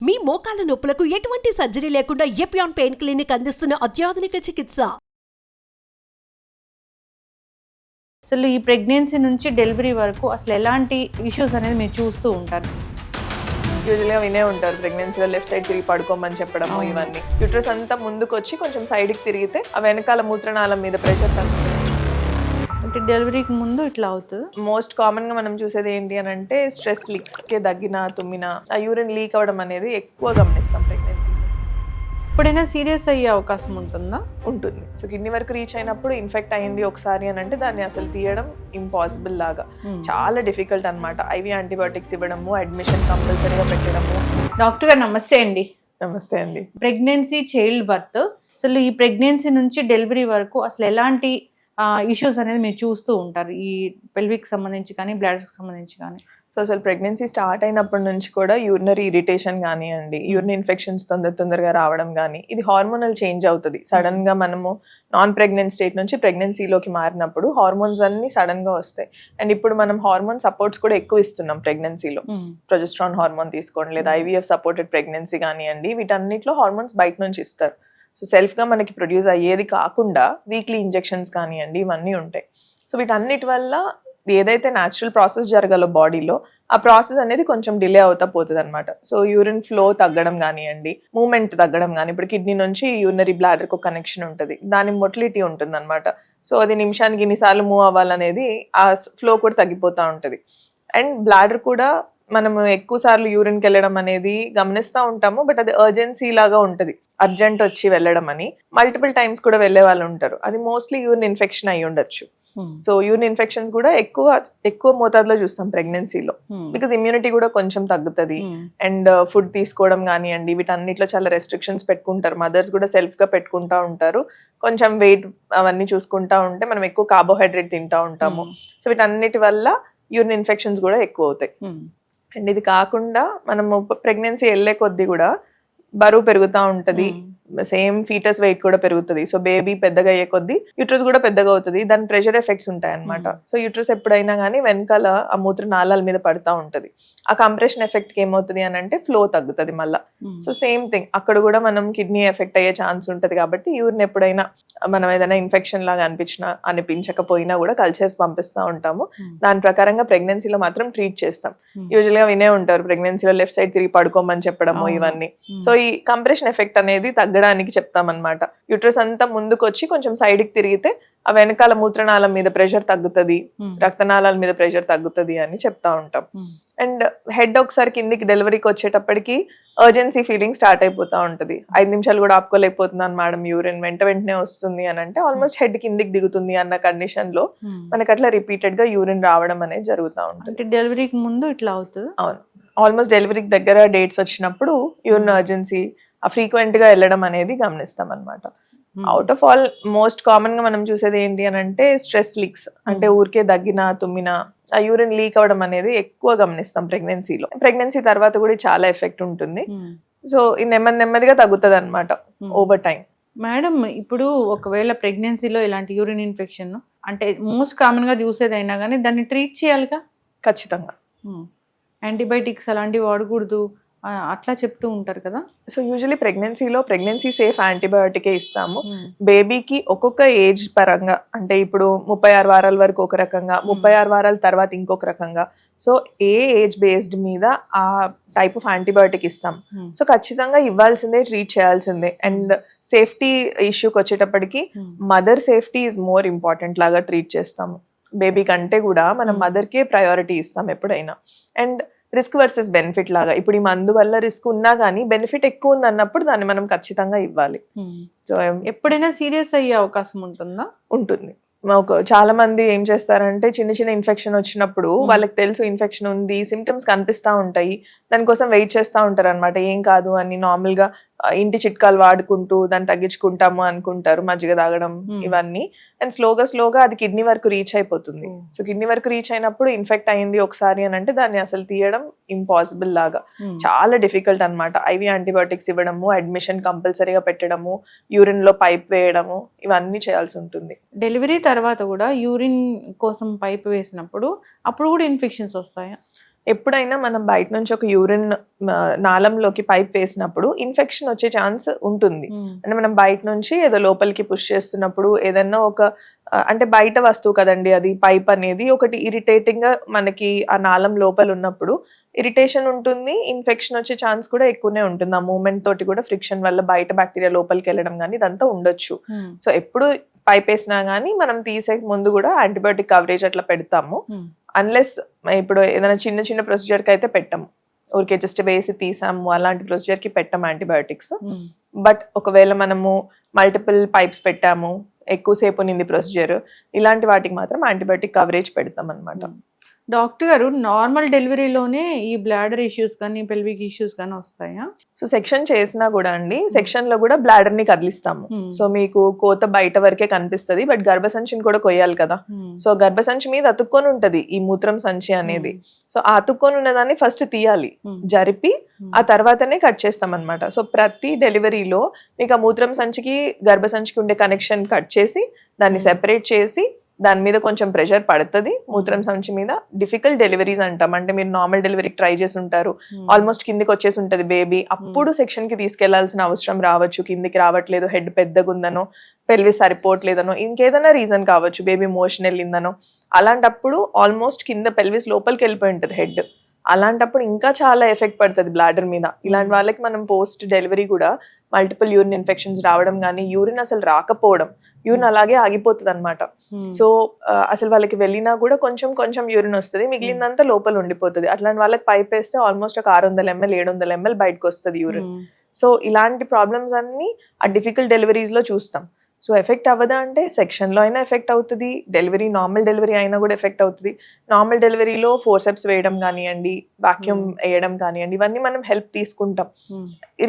మీ మోకాల నొప్పులకు ఎటువంటి సర్జరీ లేకుండా ఎపియాన్ పెయిన్ క్లినిక్ అందిస్తున్న అత్యాధునిక చికిత్స. అసలు ఈ ప్రెగ్నెన్సీ నుంచి డెలివరీ వరకు అసలు ఎలాంటి ఇష్యూస్ అనేది మీరు చూస్తూ ఉంటారు? యూజువల్గా వినే ఉంటారు ప్రెగ్నెన్సీలో లెఫ్ట్ సైడ్ తిరిగి పడుకోమని చెప్పడము, ఇవన్నీ యూట్రస్ అంతా ముందుకు వచ్చి కొంచెం సైడ్కి తిరిగితే ఆ వెనకాల మూత్రనాళం మీద ప్రెషర్ తగ్గుతుంది. అంటే డెలివరీకి ముందు ఇట్లా అవుతుంది. మోస్ట్ కామన్ గా మనం చూసేది ఏంటి అని అంటే స్ట్రెస్ లీక్స్ కి దగ్గిన తుమ్మిన ఆ యూరిన్ లీక్ అవ్వడం అనేది ఎక్కువ గమనిస్తాం ప్రెగ్నెన్సీ. ఎప్పుడైనా సీరియస్ అయ్యే అవకాశం ఉంటుందా? ఉంటుంది. సో కిడ్నీ వరకు రీచ్ అయినప్పుడు ఇన్ఫెక్ట్ అయింది ఒకసారి అని అంటే దాన్ని అసలు తీయడం ఇంపాసిబుల్ లాగా, చాలా డిఫికల్ట్ అనమాట. ఐవి యాంటీబయాటిక్స్ ఇవ్వడము, అడ్మిషన్ కంపల్సరీగా పెట్టడము. డాక్టర్ గారు నమస్తే అండి. నమస్తే అండి. ప్రెగ్నెన్సీ, చైల్డ్ బర్త్, అసలు ఈ ప్రెగ్నెన్సీ నుంచి డెలివరీ వరకు అసలు ఎలాంటి ఇష్యూస్ అనేది మీరు చూస్తూ ఉంటారు? ఈ పెల్విక్ సంబంధించి కానీ బ్లాడర్కి సంబంధించి కానీ. సో అసలు ప్రెగ్నెన్సీ స్టార్ట్ అయినప్పటి నుంచి కూడా యూరినరీ ఇరిటేషన్ కానివ్వండి, యూరిన్ ఇన్ఫెక్షన్స్ తొందరగా రావడం కానీ, ఇది హార్మోనల్ చేంజ్ అవుతుంది. సడన్ గా మనము నాన్ ప్రెగ్నెంట్ స్టేట్ నుంచి ప్రెగ్నెన్సీలోకి మారినప్పుడు హార్మోన్స్ అన్ని సడన్ గా వస్తాయి. అండ్ ఇప్పుడు మనం హార్మోన్ సపోర్ట్స్ కూడా ఎక్కువ ఇస్తున్నాం ప్రెగ్నెన్సీలో. ప్రొజెస్ట్రాన్ హార్మోన్ తీసుకోండి, లేదా ఐవీఎఫ్ సపోర్టెడ్ ప్రెగ్నెన్సీ కానివ్వండి, వీటన్నిటిలో హార్మోన్స్ బయట నుంచి ఇస్తారు. సో సెల్ఫ్గా మనకి ప్రొడ్యూస్ అయ్యేది కాకుండా వీక్లీ ఇంజెక్షన్స్ కానివ్వండి, ఇవన్నీ ఉంటాయి. సో వీటన్నిటి వల్ల ఏదైతే న్యాచురల్ ప్రాసెస్ జరగాలో బాడీలో, ఆ ప్రాసెస్ అనేది కొంచెం డిలే అవుతా పోతుంది అనమాట. సో యూరిన్ ఫ్లో తగ్గడం కానివ్వండి, మూమెంట్ తగ్గడం కానీ, ఇప్పుడు కిడ్నీ నుంచి యూరినరీ బ్లాడర్కి ఒక కనెక్షన్ ఉంటుంది, దాని మొటిలిటీ ఉంటుంది అనమాట. సో అది నిమిషానికి ఇన్నిసార్లు మూవ్ అవ్వాలనేది ఆ ఫ్లో కూడా తగ్గిపోతూ ఉంటుంది. అండ్ బ్లాడర్ కూడా మనము ఎక్కువ సార్లు యూరిన్కి వెళ్ళడం అనేది గమనిస్తూ ఉంటాము, బట్ అది అర్జెన్సీ లాగా ఉంటుంది, అర్జెంట్ వచ్చి వెళ్ళడం అని. మల్టిపుల్ టైమ్స్ కూడా వెళ్ళే వాళ్ళు ఉంటారు. అది మోస్ట్లీ యూరిన్ ఇన్ఫెక్షన్ అయి ఉండొచ్చు. సో యూరిన్ ఇన్ఫెక్షన్స్ కూడా ఎక్కువ మోతాదులో చూస్తాం ప్రెగ్నెన్సీలో, బికాస్ ఇమ్యూనిటీ కూడా కొంచెం తగ్గుతుంది. అండ్ ఫుడ్ తీసుకోవడం కానివ్వండి, వీటన్నిటిలో చాలా రెస్ట్రిక్షన్స్ పెట్టుకుంటారు. మదర్స్ కూడా సెల్ఫ్ గా పెట్టుకుంటా ఉంటారు. కొంచెం వెయిట్ అవన్నీ చూసుకుంటా ఉంటే మనం ఎక్కువ కార్బోహైడ్రేట్ తింటా ఉంటాము. సో వీటన్నిటి వల్ల యూరిన్ ఇన్ఫెక్షన్స్ కూడా ఎక్కువ అవుతాయి. అండ్ ఇది కాకుండా మనము ప్రెగ్నెన్సీ వెళ్ళే కొద్దీ కూడా బరువు పెరుగుతూ ఉంటుంది, సేమ్ ఫీటస్ వెయిట్ కూడా పెరుగుతుంది. సో బేబీ పెద్దగా అయ్యే కొద్దీ యూట్రస్ కూడా పెద్దగా అవుతుంది, దాని ప్రెషర్ ఎఫెక్ట్స్ ఉంటాయి అనమాట. సో యూట్రస్ ఎప్పుడైనా కానీ వెనకాల ఆ మూత్ర నాళాల మీద పడుతూ ఉంటుంది. ఆ కంప్రెషన్ ఎఫెక్ట్కి ఏమవుతుంది అని అంటే ఫ్లో తగ్గుతుంది మళ్ళీ. సో సేమ్ థింగ్ అక్కడ కూడా మనం కిడ్నీ ఎఫెక్ట్ అయ్యే ఛాన్స్ ఉంటుంది. కాబట్టి యూరిన్ ఎప్పుడైనా మనం ఏదైనా ఇన్ఫెక్షన్ లాగా అనిపించకపోయినా కూడా కల్చర్స్ పంపిస్తూ ఉంటాము. దాని ప్రకారంగా ప్రెగ్నెన్సీలో మాత్రం ట్రీట్ చేస్తాం. యూజువల్ గా వినే ఉంటారు ప్రెగ్నెన్సీలో లెఫ్ట్ సైడ్ తిరిగి పడుకోమని చెప్పడము, ఇవన్నీ. సో ఈ కంప్రెషన్ ఎఫెక్ట్ అనేది తగ్గడానికి చెప్తామన్నమాట. యూట్రస్ అంతా ముందుకు వచ్చి కొంచెం సైడ్కి తిరిగితే ఆ వెనకాల మూత్రనాళం మీద ప్రెషర్ తగ్గుతుంది, రక్తనాళాల మీద ప్రెషర్ తగ్గుతుంది అని చెప్తా ఉంటాం. అండ్ హెడ్ ఒకసారి కిందికి డెలివరీకి వచ్చేటప్పటికి అర్జెన్సీ ఫీలింగ్ స్టార్ట్ అయిపోతా ఉంటుంది. 5 నిమిషాలు కూడా ఆపుకోలేకపోతున్నాను మేడం, యూరిన్ వెంటనే వస్తుంది అని అంటే ఆల్మోస్ట్ హెడ్ కిందికి దిగుతుంది అన్న కండిషన్ లో మనకి అట్లా రిపీటెడ్ గా యూరిన్ రావడం అనేది జరుగుతూ ఉంటుంది. డెలివరీకి ముందు ఇట్లా అవుతుంది. అవును, ఆల్మోస్ట్ డెలివరీకి దగ్గర డేట్స్ వచ్చినప్పుడు యూరిన్ అర్జెన్సీ ఫ్రీక్వెంట్ గా వెళ్ళడం అనేది గమనిస్తాం అనమాట. Out of all most common గా మనం చూసేది ఏంటి అని అంటే స్ట్రెస్ లీక్స్, అంటే ఊరికే దగ్గిన తుమ్మిన ఆ యూరిన్ లీక్ అవ్వడం అనేది ఎక్కువ గమనిస్తాం ప్రెగ్నెన్సీలో. ప్రెగ్నెన్సీ తర్వాత కూడా చాలా ఎఫెక్ట్ ఉంటుంది. సో ఇది నెమ్మదిగా తగ్గుతుంది అనమాట ఓవర్ టైం. మేడం, ఇప్పుడు ఒకవేళ ప్రెగ్నెన్సీలో ఇలాంటి యూరిన్ ఇన్ఫెక్షన్ అంటే మోస్ట్ కామన్ గా చూసేదైనా కానీ దాన్ని ట్రీట్ చేయాలిగా? ఖచ్చితంగా. యాంటీబయాటిక్స్ అలాంటివి వాడకూడదు అట్లా చెప్తూ ఉంటారు కదా. సో యూజువలీ ప్రెగ్నెన్సీలో ప్రెగ్నెన్సీ సేఫ్ యాంటీబయాటికే ఇస్తాము. బేబీకి ఒక్కొక్క ఏజ్ పరంగా, అంటే ఇప్పుడు 36 వారాల వరకు ఒక రకంగా, 36 వారాల తర్వాత ఇంకొక రకంగా. సో ఏ ఏజ్ బేస్డ్ మీద ఆ టైప్ ఆఫ్ యాంటీబయాటిక్ ఇస్తాం. సో ఖచ్చితంగా ఇవ్వాల్సిందే, ట్రీట్ చేయాల్సిందే. అండ్ సేఫ్టీ ఇష్యూకి వచ్చేటప్పటికి mother safety is more important లాగా ట్రీట్ చేస్తాము. బేబీ కంటే కూడా మనం మదర్కే ప్రయారిటీ ఇస్తాం ఎప్పుడైనా. అండ్ రిస్క్ వర్సెస్ బెనిఫిట్ లాగా, ఇప్పుడు ఈ మందు వల్ల రిస్క్ ఉన్నా కానీ బెనిఫిట్ ఎక్కువ ఉంది అన్నప్పుడు దాన్ని మనం ఖచ్చితంగా ఇవ్వాలి. సో ఎప్పుడైనా సీరియస్ అయ్యే అవకాశం ఉంటుందా? ఉంటుంది. చాలా మంది ఏం చేస్తారంటే చిన్న ఇన్ఫెక్షన్ వచ్చినప్పుడు వాళ్ళకి తెలుసు ఇన్ఫెక్షన్ ఉంది, సిమ్టమ్స్ కనిపిస్తూ ఉంటాయి, దానికోసం వెయిట్ చేస్తూ ఉంటారు అనమాట. ఏం కాదు అని నార్మల్ గా ఇంటి చిట్కాలు వాడుకుంటూ దాన్ని తగ్గించుకుంటాము అనుకుంటారు, మజ్జిగ తాగడం ఇవన్నీ. అండ్ స్లోగా అది కిడ్నీ వరకు రీచ్ అయిపోతుంది. సో కిడ్నీ వరకు రీచ్ అయినప్పుడు ఇన్ఫెక్ట్ అయింది ఒకసారి అని అంటే దాన్ని అసలు తీయడం ఇంపాసిబుల్ లాగా, చాలా డిఫికల్ట్ అనమాట. ఐవి యాంటీబయాటిక్స్ ఇవ్వడము, అడ్మిషన్ కంపల్సరీగా పెట్టడము, యూరిన్ లో పైప్ వేయడము, ఇవన్నీ చేయాల్సి ఉంటుంది. డెలివరీ తర్వాత కూడా యూరిన్ కోసం పైప్ వేసినప్పుడు అప్పుడు కూడా ఇన్ఫెక్షన్స్ వస్తాయా? ఎప్పుడైనా మనం బయట నుంచి ఒక యూరిన్ నాళంలోకి పైప్ వేసినప్పుడు ఇన్ఫెక్షన్ వచ్చే ఛాన్స్ ఉంటుంది. అంటే మనం బయట నుంచి ఏదో లోపలికి పుష్ చేస్తున్నప్పుడు ఏదన్నా ఒక అంటే బయట వస్తువు కదండి అది పైప్ అనేది, ఒకటి ఇరిటేటింగ్ గా మనకి ఆ నాళం లోపల ఉన్నప్పుడు ఇరిటేషన్ ఉంటుంది, ఇన్ఫెక్షన్ వచ్చే ఛాన్స్ కూడా ఎక్కువనే ఉంటుంది. ఆ మూమెంట్ తోటి కూడా ఫ్రిక్షన్ వల్ల బయట బ్యాక్టీరియా లోపలికి వెళ్ళడం కానీ ఇదంతా ఉండొచ్చు. సో ఎప్పుడు పైప్ వేసినా కానీ మనం తీసే ముందు కూడా యాంటీబయాటిక్ కవరేజ్ అట్లా పెడతాము. అన్లెస్ ఇప్పుడు ఏదైనా చిన్న చిన్న ప్రొసీజర్ కి అయితే పెట్టాము, ఊరికే జస్ట్ వేసి తీసాము అలాంటి ప్రొసీజర్ కి పెట్టాము యాంటీబయాటిక్స్. బట్ ఒకవేళ మనము మల్టిపుల్ పైప్స్ పెట్టాము, ఎక్కువసేపు నింది ప్రొసీజర్, ఇలాంటి వాటికి మాత్రం యాంటీబయాటిక్ కవరేజ్ పెడతాం అనమాట. డాక్టర్ గారు నార్మల్ డెలివరీలోనే ఈ బ్లాడర్ ఇష్యూస్ కానీ పెల్విక్ ఇష్యూస్ కానీ వస్తాయా? సో సెక్షన్ చేసినా కూడా అండి, సెక్షన్ లో కూడా బ్లాడర్ ని కదిలిస్తాము. సో మీకు కోత బయట వరకే కనిపిస్తుంది, బట్ గర్భసంచిని కూడా కొయ్యాలి కదా. సో గర్భసంచి మీద అతుక్కొని ఉంటది ఈ మూత్రం సంచి అనేది. సో ఆ అతుక్కొని ఉన్నదాన్ని ఫస్ట్ తీయాలి, జరిపి ఆ తర్వాతనే కట్ చేస్తాం అనమాట. సో ప్రతి డెలివరీలో మీకు ఆ మూత్రం సంచికి గర్భసంచికి ఉండే కనెక్షన్ కట్ చేసి దాన్ని సెపరేట్ చేసి దాని మీద కొంచెం ప్రెషర్ పడుతుంది మూత్రం సంచి మీద. డిఫికల్ట్ డెలివరీస్ అంటాం, అంటే మీరు నార్మల్ డెలివరీకి ట్రై చేసి ఉంటారు, ఆల్మోస్ట్ కిందికి వచ్చేసి ఉంటది బేబీ, అప్పుడు సెక్షన్ కి తీసుకెళ్లాల్సిన అవసరం రావచ్చు. కిందికి రావట్లేదు, హెడ్ పెద్దగా ఉందనో, పెల్విస్ సరిపోవట్లేదనో, ఇంకేదైనా రీజన్ కావచ్చు, బేబీ మోషన్ వెళ్ళిందనో. అలాంటప్పుడు ఆల్మోస్ట్ కింద పెల్విస్ లోపలికి వెళ్ళిపోయి ఉంటుంది హెడ్. అలాంటప్పుడు ఇంకా చాలా ఎఫెక్ట్ పడుతుంది బ్లాడర్ మీద. ఇలాంటి వాళ్ళకి మనం పోస్ట్ డెలివరీ కూడా మల్టిపుల్ యూరిన్ ఇన్ఫెక్షన్స్ రావడం కానీ, యూరిన్ అసలు రాకపోవడం, యూరిన్ అలాగే ఆగిపోతుంది అనమాట. సో అసలు వాళ్ళకి వెళ్ళినా కూడా కొంచెం కొంచెం యూరిన్ వస్తుంది, మిగిలిందంతా లోపల ఉండిపోతుంది. అట్లాంటి వాళ్ళకి పైప్ వేస్తే ఆల్మోస్ట్ ఒక 600 ml 700 ml బయటకు వస్తుంది యూరిన్. సో ఇలాంటి ప్రాబ్లమ్స్ అన్ని ఆ డిఫికల్ట్ డెలివరీస్ లో చూస్తాం. సో ఎఫెక్ట్ అవ్వదా అంటే సెక్షన్ లో అయినా ఎఫెక్ట్ అవుతుంది, డెలివరీ నార్మల్ డెలివరీ అయినా కూడా ఎఫెక్ట్ అవుతుంది. నార్మల్ డెలివరీలో ఫోర్సెప్స్ వేయడం కానివ్వండి, వాక్యూమ్ వేయడం కానివ్వండి, ఇవన్నీ మనం హెల్ప్ తీసుకుంటాం.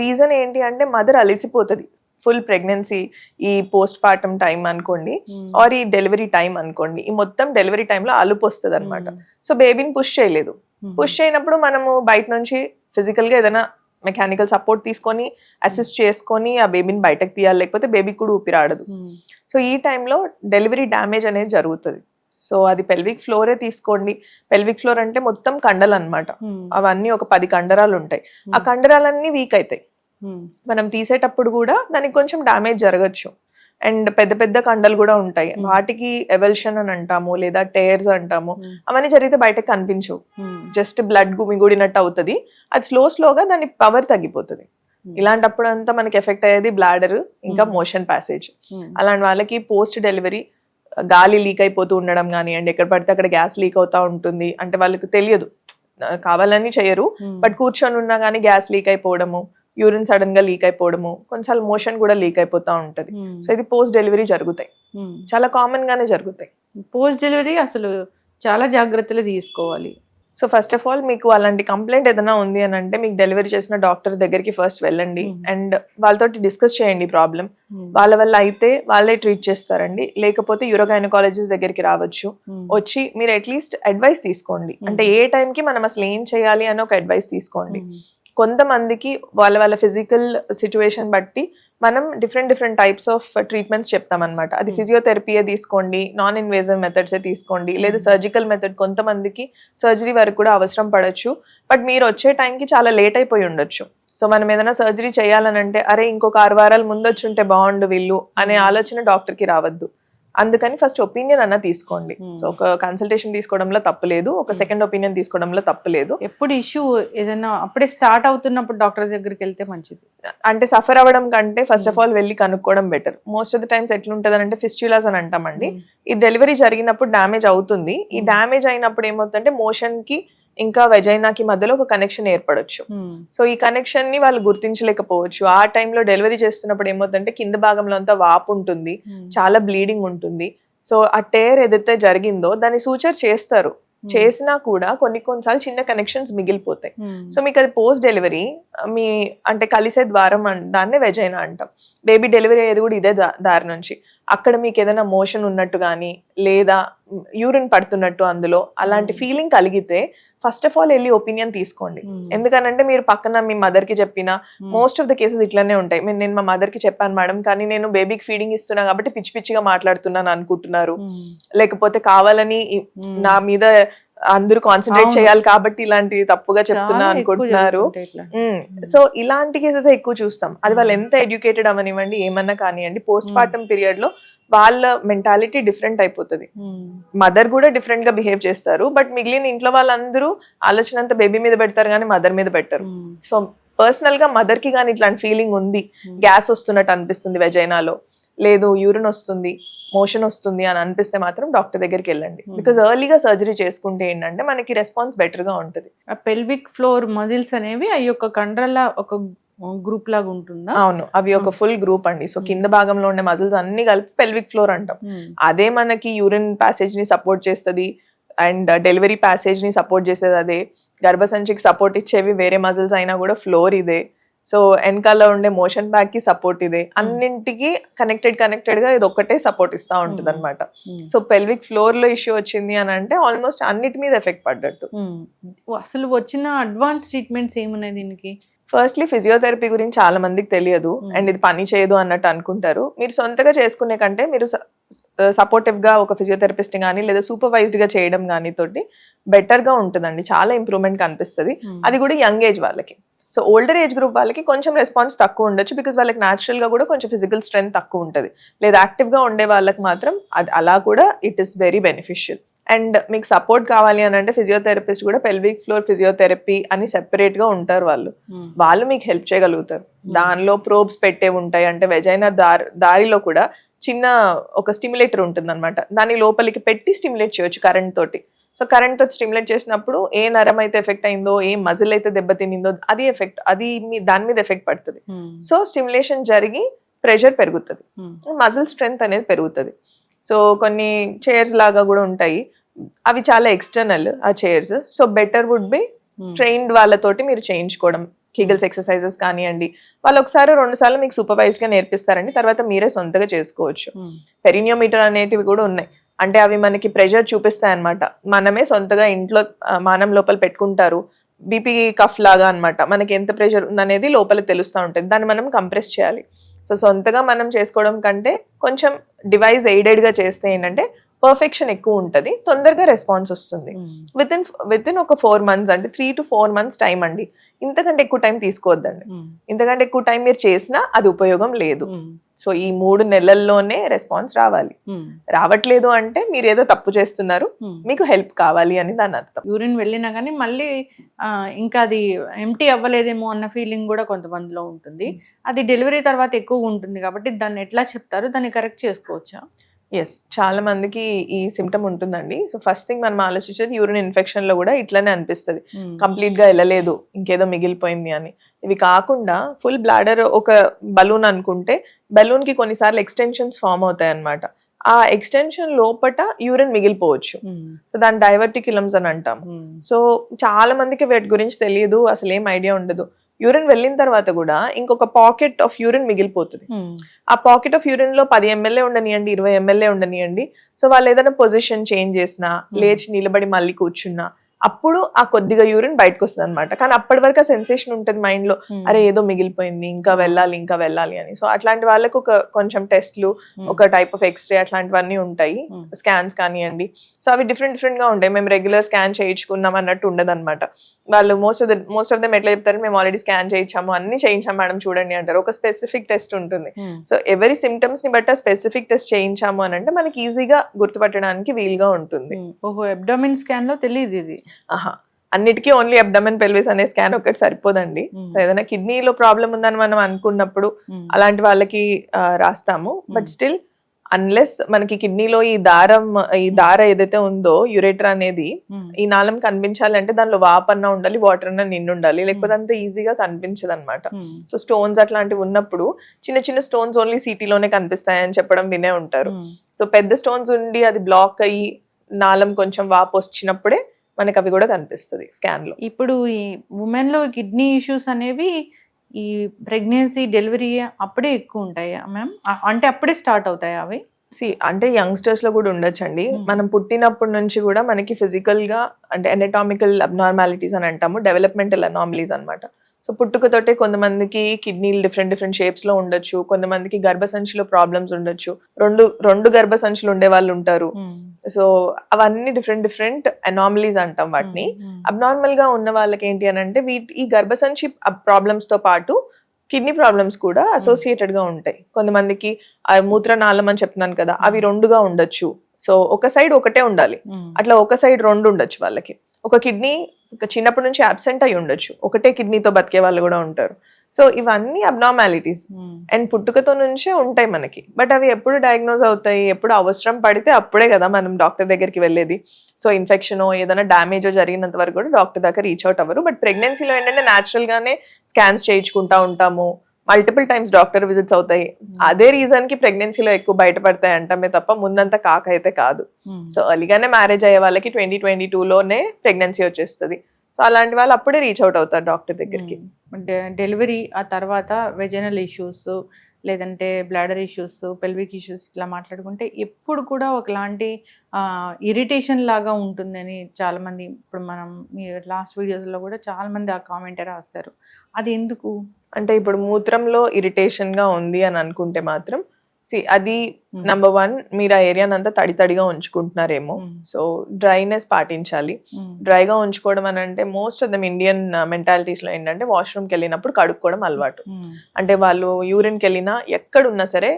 రీజన్ ఏంటి అంటే మదర్ అలసిపోతుంది ఫుల్ ప్రెగ్నెన్సీ, ఈ పోస్ట్ పార్టమ్ టైం అనుకోండి, ఆర్ ఈ డెలివరీ టైం అనుకోండి, ఈ మొత్తం డెలివరీ టైంలో అలుపు వస్తుంది అనమాట. సో బేబీని పుష్ చేయలేదు, పుష్ చేయనప్పుడు మనము బయట నుంచి ఫిజికల్ గా ఏదైనా మెకానికల్ సపోర్ట్ తీసుకొని అసిస్ట్ చేసుకొని ఆ బేబీని బయటకు తీయాలి, లేకపోతే బేబీకి కూడా ఊపిరాడదు. సో ఈ టైంలో డెలివరీ డ్యామేజ్ అనేది జరుగుతుంది. సో అది పెల్విక్ ఫ్లోరే తీసుకోండి. పెల్విక్ ఫ్లోర్ అంటే మొత్తం కండలు అనమాట, అవన్నీ ఒక 10 కండరాలు ఉంటాయి. ఆ కండరాలన్నీ వీక్ అవుతాయి. మనం తీసేటప్పుడు కూడా దానికి కొంచెం డ్యామేజ్ జరగచ్చు. అండ్ పెద్ద పెద్ద కండలు కూడా ఉంటాయి, వాటికి ఎవల్షన్ అని అంటాము, లేదా టేర్స్ అంటాము. అవన్నీ జరిగితే బయటకు కనిపించవు, జస్ట్ బ్లడ్ మిగుడినట్టు అవుతుంది. అది స్లోగా దాని పవర్ తగ్గిపోతుంది. ఇలాంటప్పుడు అంతా మనకి ఎఫెక్ట్ అయ్యేది బ్లాడర్, ఇంకా మోషన్ ప్యాసేజ్. అలాంటి వాళ్ళకి పోస్ట్ డెలివరీ గాలి లీక్ అయిపోతూ ఉండడం కానివ్వండి, ఎక్కడ పడితే అక్కడ గ్యాస్ లీక్ అవుతా ఉంటుంది. అంటే వాళ్ళకి తెలియదు, కావాలని చేయరు, బట్ కూర్చొని ఉన్నా కానీ గ్యాస్ లీక్ అయిపోవడము, యూరిన్ సడన్ గా లీక్ అయిపోవడము, కొన్నిసార్లు మోషన్ కూడా లీక్ అయిపోతా ఉంటది. సో ఇది పోస్ట్ డెలివరీ జరుగుతాయి, చాలా కామన్ గానే జరుగుతాయి. పోస్ట్ డెలివరీ అసలు చాలా జాగ్రత్తలు తీసుకోవాలి. సో ఫస్ట్ ఆఫ్ ఆల్ మీకు అలాంటి కంప్లైంట్ ఏదైనా ఉంది అని అంటే మీకు డెలివరీ చేసిన డాక్టర్ దగ్గరికి ఫస్ట్ వెళ్ళండి అండ్ వాళ్ళతోటి డిస్కస్ చేయండి ప్రాబ్లం. వాళ్ళ వల్ల అయితే వాళ్ళే ట్రీట్ చేస్తారండి, లేకపోతే యూరోగైనకాలజిస్ట్ దగ్గరికి రావచ్చు. వచ్చి మీరు అట్లీస్ట్ అడ్వైస్ తీసుకోండి, అంటే ఏ టైంకి మనం అసలు ఏం చేయాలి అని ఒక అడ్వైస్ తీసుకోండి. కొంతమందికి వాళ్ళ ఫిజికల్ సిచ్యువేషన్ బట్టి మనం డిఫరెంట్ టైప్స్ ఆఫ్ ట్రీట్మెంట్స్ చెప్తాం అనమాట. అది ఫిజియోథెరపీయే తీసుకోండి, నాన్ ఇన్వేజివ్ మెథడ్సే తీసుకోండి, లేదా సర్జికల్ మెథడ్. కొంతమందికి సర్జరీ వరకు కూడా అవసరం పడవచ్చు, బట్ మీరు వచ్చే టైంకి చాలా లేట్ అయిపోయి ఉండొచ్చు. సో మనం ఏదైనా సర్జరీ చేయాలని అంటే అరే ఇంకొక 6 వారాలు ముందు వచ్చి ఉంటే బాగుండు వీళ్ళు అనే ఆలోచన డాక్టర్కి రావద్దు. అందుకని ఫస్ట్ ఒపీనియన్ అన్న తీసుకోండి. సో ఒక కన్సల్టేషన్ తీసుకోవడంలో తప్పులేదు, ఒక సెకండ్ ఒపీనియన్ తీసుకోవడంలో తప్పులేదు. ఎప్పుడు ఇష్యూ ఏదైనా అప్పుడే స్టార్ట్ అవుతున్నప్పుడు డాక్టర్ దగ్గరికి వెళ్తే మంచిది. అంటే సఫర్ అవ్వడం కంటే ఫస్ట్ ఆఫ్ ఆల్ వెళ్ళి కనుక్కోవడం better. Most of the times ఎట్లుంటది అంటే ఫిస్ట్యులాస్ అని అంటామండి. ఈ డెలివరీ జరిగినప్పుడు డ్యామేజ్ అవుతుంది. ఈ డ్యామేజ్ అయినప్పుడు ఏమవుతుందంటే మోషన్ కి ఇంకా వెజైనాకి మధ్యలో ఒక కనెక్షన్ ఏర్పడొచ్చు. సో ఈ కనెక్షన్ ని వాళ్ళు గుర్తించలేకపోవచ్చు. ఆ టైంలో డెలివరీ చేస్తున్నప్పుడు ఏమవుతుందంటే కింద భాగంలో అంతా వాపు ఉంటుంది, చాలా బ్లీడింగ్ ఉంటుంది. సో ఆ టేర్ ఏదైతే జరిగిందో దాన్ని సూచర్ చేస్తారు, చేసినా కూడా కొన్నిసార్లు చిన్న కనెక్షన్స్ మిగిలిపోతాయి. సో మీకు అది పోస్ట్ డెలివరీ మీ అంటే కలిసే ద్వారం దాన్నే వెజైనా అంటాం. బేబీ డెలివరీ అయ్యేది కూడా ఇదే దారి నుంచి. అక్కడ మీకు ఏదైనా మోషన్ ఉన్నట్టు కానీ లేదా యూరిన్ పడుతున్నట్టు అందులో అలాంటి ఫీలింగ్ కలిగితే ఫస్ట్ ఆఫ్ ఆల్ వెళ్ళి ఒపీనియన్ తీసుకోండి. ఎందుకనంటే మీరు పక్కన మీ మదర్ కి చెప్పినా మోస్ట్ ఆఫ్ ద కేసెస్ ఇట్లానే ఉంటాయి. నేను మా మదర్ కి చెప్పాను మేడం, కానీ నేను బేబీకి ఫీడింగ్ ఇస్తున్నా కాబట్టి పిచ్చి పిచ్చిగా మాట్లాడుతున్నాను అనుకుంటున్నారు, లేకపోతే కావాలని నా మీద అందరూ కాన్సన్ట్రేట్ అవును. చేయాలి కాబట్టి ఇలాంటి తప్పుగా చెప్తున్నా చాలా ఎక్కువ అనుకుంటున్నారు. జరుగుతుంటాయి ఇట్లా. సో ఇలాంటి కేసెస్ ఎక్కువ చూస్తాం. అది వాళ్ళు ఎంత ఎడ్యుకేటెడ్ అవనివ్వండి ఏమన్నా కానివ్వండి, పోస్ట్ పార్టమ్ పీరియడ్ లో వాళ్ళ మెంటాలిటీ డిఫరెంట్ అయిపోతుంది. మదర్ కూడా డిఫరెంట్ గా బిహేవ్ చేస్తారు, బట్ మిగిలిన ఇంట్లో వాళ్ళందరూ ఆలోచన అంతా బేబీ మీద పెడతారు కానీ మదర్ మీద పెట్టరు. సో పర్సనల్ గా మదర్ కి కానీ ఇట్లాంటి ఫీలింగ్ ఉంది, గ్యాస్ వస్తున్నట్టు అనిపిస్తుంది వెజైనాలో, లేదు యూరిన్ వస్తుంది, మోషన్ వస్తుంది అని అనిపిస్తే మాత్రం డాక్టర్ దగ్గరికి వెళ్ళండి. బికాజ్ ఎర్లీగా సర్జరీ చేసుకుంటే ఏంటంటే మనకి రెస్పాన్స్ బెటర్ గా ఉంటుంది. ఆ పెల్విక్ ఫ్లోర్ మజిల్స్ అనేవి అవి ఒక కండరాల ఒక గ్రూప్ లాగా ఉంటుందా? అవును, అవి ఒక ఫుల్ గ్రూప్ అండి. సో కింద భాగంలో ఉండే మజిల్స్ అన్ని కలిపి పెల్విక్ ఫ్లోర్ అంటాం. అదే మనకి యూరిన్ ప్యాసేజ్ ని సపోర్ట్ చేస్తుంది అండ్ డెలివరీ ప్యాసేజ్ ని సపోర్ట్ చేసేది అదే, గర్భసంచికి సపోర్ట్ ఇచ్చేవి వేరే మజిల్స్ అయినా కూడా ఫ్లోర్ ఇదే, సో వెనకాల ఉండే మోషన్ బ్యాక్ కి సపోర్ట్ ఇదే, అన్నింటికి కనెక్టెడ్ గా ఇది ఒక్కటే సపోర్ట్ ఇస్తా ఉంటుంది అనమాట. సో పెల్విక్ ఫ్లోర్ లో ఇష్యూ వచ్చింది అని అంటే ఆల్మోస్ట్ అన్నిటి మీద ఎఫెక్ట్ పడ్డట్టు. అసలు వచ్చిన అడ్వాన్స్ ట్రీట్మెంట్స్ ఏమున్నాయి దీనికి? ఫస్ట్లీ ఫిజియోథెరపీ గురించి చాలా మందికి తెలియదు అండ్ ఇది పని చేయదు అన్నట్టు అనుకుంటారు. మీరు సొంతగా చేసుకునే కంటే మీరు సపోర్టివ్ గా ఒక ఫిజియోథెరపిస్ట్ కానీ లేదా సూపర్వైజ్డ్ గా చేయడం కానీ తోటి బెటర్ గా ఉంటుందండి, చాలా ఇంప్రూవ్మెంట్ కనిపిస్తుంది. అది కూడా యంగ్ ఏజ్ వాళ్ళకి. సో ఓల్డర్ ఏజ్ గ్రూప్ వాళ్ళకి కొంచెం రెస్పాన్స్ తక్కువ ఉండొచ్చు, బికాస్ వాళ్ళకి న్యాచురల్ గా కూడా కొంచెం ఫిజికల్ స్ట్రెంత్ తక్కువ ఉంటుంది. లేదా యాక్టివ్ గా ఉండే వాళ్ళకి మాత్రం అది అలా కూడా it is very beneficial. And మీకు సపోర్ట్ కావాలి అని అంటే ఫిజియోథెరపిస్ట్ కూడా పెల్విక్ ఫ్లోర్ ఫిజియోథెరపీ అని సెపరేట్ గా ఉంటారు. వాళ్ళు మీకు హెల్ప్ చేయగలుగుతారు. దానిలో ప్రోబ్స్ పెట్టే ఉంటాయి, అంటే వెజైనా దారిలో కూడా చిన్న ఒక స్టిమ్యులేటర్ ఉంటుంది అనమాట, దాని లోపలికి పెట్టి స్టిమ్యులేట్ చేయొచ్చు కరెంట్ తోటి. సో కరెంట్ తో స్టిమ్యులేట్ చేసినప్పుడు ఏ నరం అయితే ఎఫెక్ట్ అయిందో, ఏ మజిల్ అయితే దెబ్బతినిందో అది దాని మీద ఎఫెక్ట్ పడుతుంది. సో స్టిమ్యులేషన్ జరిగి ప్రెషర్ పెరుగుతుంది, మజిల్ స్ట్రెంగ్త్ అనేది పెరుగుతుంది. సో కొన్ని చైర్స్ లాగా కూడా ఉంటాయి, అవి చాలా ఎక్స్టర్నల్ ఆ chairs. So better would be trained వాళ్ళతోటి మీరు చేయించుకోవడం. కిగిల్స్ ఎక్సర్సైజెస్ కానివ్వండి, వాళ్ళు ఒకసారి 2 సార్లు మీకు సూపర్వైజ్ గా నేర్పిస్తారండి, తర్వాత మీరే సొంతగా చేసుకోవచ్చు. పెరినియోమీటర్ అనేటివి కూడా ఉన్నాయి, అంటే అవి మనకి ప్రెషర్ చూపిస్తాయి అనమాట. మనమే సొంతగా ఇంట్లో మానం లోపల పెట్టుకుంటారు, బీపీ కఫ్ లాగా అనమాట. మనకి ఎంత ప్రెషర్ ఉందనేది లోపల తెలుస్తూ ఉంటుంది, దాన్ని మనం కంప్రెస్ చేయాలి. సో సొంతగా మనం చేసుకోవడం కంటే కొంచెం డివైస్ ఎయిడెడ్ గా చేస్తే ఏంటంటే పర్ఫెక్షన్ ఎక్కువ ఉంటుంది, తొందరగా రెస్పాన్స్ వస్తుంది. విత్ ఇన్ ఒక 4 months, అంటే 3 to 4 months టైం అండి. ఇంతకంటే ఎక్కువ టైం తీసుకోవద్దండి, ఇంతకంటే ఎక్కువ టైం మీరు చేసినా అది ఉపయోగం లేదు. సో ఈ 3 నెలల్లోనే రెస్పాన్స్ రావాలి. రావట్లేదు అంటే మీరు ఏదో తప్పు చేస్తున్నారు, మీకు హెల్ప్ కావాలి అని దాని అర్థం. యూరిన్ వెళ్ళినా కానీ మళ్ళీ ఇంకా అది ఎంటీ అవ్వలేదేమో అన్న ఫీలింగ్ కూడా కొంతమందిలో ఉంటుంది. అది డెలివరీ తర్వాత ఎక్కువ ఉంటుంది కాబట్టి దాన్ని ఎట్లా చెప్తారు, దాన్ని కరెక్ట్ చేసుకోవచ్చా? ఎస్, చాలా మందికి ఈ సిమ్టమ్ ఉంటుందండి. సో ఫస్ట్ థింగ్ మనం ఆలోచించేది యూరిన్ ఇన్ఫెక్షన్ లో కూడా ఇట్లానే అనిపిస్తుంది, కంప్లీట్ గా వెళ్ళలేదు, ఇంకేదో మిగిలిపోయింది అని. ఇవి కాకుండా ఫుల్ బ్లాడర్ ఒక బలూన్ అనుకుంటే, బలూన్ కి కొన్నిసార్లు ఎక్స్టెన్షన్స్ ఫామ్ అవుతాయి అన్నమాట. ఆ ఎక్స్టెన్షన్ లోపట యూరిన్ మిగిలిపోవచ్చు, సో దాన్ని డైవర్టిక్యులమ్స్ అని అంటాం. సో చాలా మందికి వీటి గురించి తెలియదు, అసలు ఏం ఐడియా ఉండదు. యూరిన్ వెళ్ళిన తర్వాత కూడా ఇంకొక పాకెట్ ఆఫ్ యూరిన్ మిగిలిపోతుంది. ఆ పాకెట్ ఆఫ్ యూరిన్ లో 10 ml ఉండనియండి, 20 ml ఉండనియండి. సో వాళ్ళు ఏదైనా పొజిషన్ చేంజ్ చేసినా, లేచి నిలబడి మళ్ళీ కూర్చున్నా, అప్పుడు ఆ కొద్దిగా యూరిన్ బయటకు వస్తుంది అనమాట. కానీ అప్పటి వరకు ఆ సెన్సేషన్ ఉంటుంది మైండ్ లో, అరే ఏదో మిగిలిపోయింది, ఇంకా వెళ్ళాలి అని. సో అట్లాంటి వాళ్ళకు ఒక కొంచెం టెస్ట్లు, ఒక టైప్ ఆఫ్ ఎక్స్రే అట్లాంటివన్నీ ఉంటాయి, స్కాన్స్ కానివ్వండి. సో అవి డిఫరెంట్ గా ఉంటాయి. మేము రెగ్యులర్ స్కాన్ చేయించుకున్నాం అన్నట్టు ఉండదు అనమాట. వాళ్ళు మోస్ట్ ఆఫ్ దెమ్ ఎట్లా చెప్తారు, మేము ఆల్రెడీ స్కాన్ చేయించాము, అన్ని చేయించాము మేడం చూడండి అంటారు. ఒక స్పెసిఫిక్ టెస్ట్ ఉంటుంది. సో ఎవరి సిమ్టమ్స్ ని బట్టి ఆ స్పెసిఫిక్ టెస్ట్ చేయించాము అని అంటే మనకి ఈజీగా గుర్తుపట్టడానికి వీలుగా ఉంటుంది. ఓహో, అబ్డామిన్ స్కాన్ లో తెలియదు ఇది. అన్నిటికీ ఓన్లీ అబ్డమెన్ పెల్విస్ అనే స్కాన్ ఒకటి సరిపోదండి. ఏదైనా కిడ్నీలో ప్రాబ్లం ఉందని మనం అనుకున్నప్పుడు అలాంటి వాళ్ళకి రాస్తాము. బట్ స్టిల్ అన్లెస్ మనకి కిడ్నీలో ఈ దార ఏదైతే ఉందో యురేటర్ అనేది, ఈ నాళం కనిపించాలంటే దానిలో వాపన్నా ఉండాలి, వాటర్ అన్నా నిండి ఉండాలి, లేకపోతే అంత ఈజీగా కనిపించదు అనమాట. సో స్టోన్స్ అట్లాంటివి ఉన్నప్పుడు చిన్న స్టోన్స్ ఓన్లీ సిటీలోనే కనిపిస్తాయని చెప్పడం వినే ఉంటారు. సో పెద్ద స్టోన్స్ ఉండి అది బ్లాక్ అయ్యి నాళం కొంచెం వాపు వచ్చినప్పుడే మనకి అవి కూడా కనిపిస్తుంది స్కాన్ లో. ఇప్పుడు ఈ ఉమెన్ లో కిడ్నీ ఇష్యూస్ అనేవి ఈ ప్రెగ్నెన్సీ డెలివరీ అప్పుడే ఎక్కువ ఉంటాయా మ్యామ్? అంటే అప్పుడే స్టార్ట్ అవుతాయి అవి? అంటే యంగ్స్టర్స్ లో కూడా ఉండొచ్చండి. మనం పుట్టినప్పటి నుంచి కూడా మనకి ఫిజికల్ గా, అంటే ఎనటామికల్ అబ్నార్మాలిటీస్ అని అంటాము, డెవలప్మెంటల్ అనామలీస్ అన్నమాట. సో పుట్టుకతోటే కొంతమందికి కిడ్నీలు డిఫరెంట్ షేప్స్ లో ఉండొచ్చు, కొంతమందికి గర్భసంచిలో ప్రాబ్లమ్స్ ఉండొచ్చు, రెండు గర్భసంచులు ఉండే వాళ్ళు ఉంటారు. సో అవన్నీ డిఫరెంట్ అనామలీస్ అంటాం వాటిని. అబ్నార్మల్ గా ఉన్న వాళ్ళకి ఏంటి అని అంటే ఈ గర్భసంచి ప్రాబ్లమ్స్ తో పాటు కిడ్నీ ప్రాబ్లమ్స్ కూడా అసోసియేటెడ్ గా ఉంటాయి. కొంతమందికి మూత్రనాళం అని చెప్తున్నాను కదా, అవి రెండుగా ఉండొచ్చు. సో ఒక సైడ్ ఒకటే ఉండాలి, అట్లా ఒక సైడ్ రెండు ఉండొచ్చు వాళ్ళకి. ఒక కిడ్నీ చిన్నప్పటి నుంచి అబ్సెంట్ అయి ఉండొచ్చు, ఒకటే కిడ్నీతో బతికే వాళ్ళు కూడా ఉంటారు. సో ఇవన్నీ అబ్నార్మాలిటీస్ అండ్ పుట్టుకతో నుంచే ఉంటాయి మనకి. బట్ అవి ఎప్పుడు డయాగ్నోజ్ అవుతాయి, ఎప్పుడు అవసరం పడితే అప్పుడే కదా మనం డాక్టర్ దగ్గరికి వెళ్ళేది. సో ఇన్ఫెక్షనో ఏదైనా డ్యామేజో జరిగినంత వరకు కూడా డాక్టర్ దగ్గర రీచ్ అవుట్ అవ్వరు. బట్ ప్రెగ్నెన్సీలో ఏంటంటే న్యాచురల్ గానే స్కాన్స్ చేయించుకుంటా ఉంటాము, మల్టిపుల్ టైమ్స్ డాక్టర్ విజిట్స్ అవుతాయి. అదే రీజన్ కి ప్రెగ్నెన్సీలో ఎక్కువ బయటపడతాయి అంటామే తప్ప ముందంతా కాక అయితే కాదు. సో ఎర్లీగానే మ్యారేజ్ అయ్యే వాళ్ళకి 2022లోనే ప్రెగ్నెన్సీ వచ్చేస్తుంది. సో అలాంటి వాళ్ళు అప్పుడే రీచ్ అవుట్ అవుతారు డాక్టర్ దగ్గరికి. డెలివరీ ఆ తర్వాత వెజనల్ ఇష్యూస్, లేదంటే బ్లాడర్ ఇష్యూస్, పెల్విక్ ఇష్యూస్ ఇట్లా మాట్లాడుకుంటే ఎప్పుడు కూడా ఒకలాంటి ఇరిటేషన్ లాగా ఉంటుందని చాలామంది, ఇప్పుడు మనం మీ లాస్ట్ వీడియోస్లో కూడా చాలామంది ఆ కామెంటే రాస్తారు. అది ఎందుకు అంటే ఇప్పుడు మూత్రంలో ఇరిటేషన్ గా ఉంది అని అనుకుంటే మాత్రం అది నంబర్ 1, మీరు ఆ ఏరియాని అంతా తడిగా ఉంచుకుంటున్నారేమో. సో డ్రైనెస్ పాటించాలి. డ్రైగా ఉంచుకోవడం అని అంటే most of them Indian mentalities లో ఏంటంటే వాష్రూమ్కి వెళ్ళినప్పుడు కడుక్కోవడం అలవాటు. అంటే వాళ్ళు యూరిన్కి వెళ్ళినా ఎక్కడున్నా సరే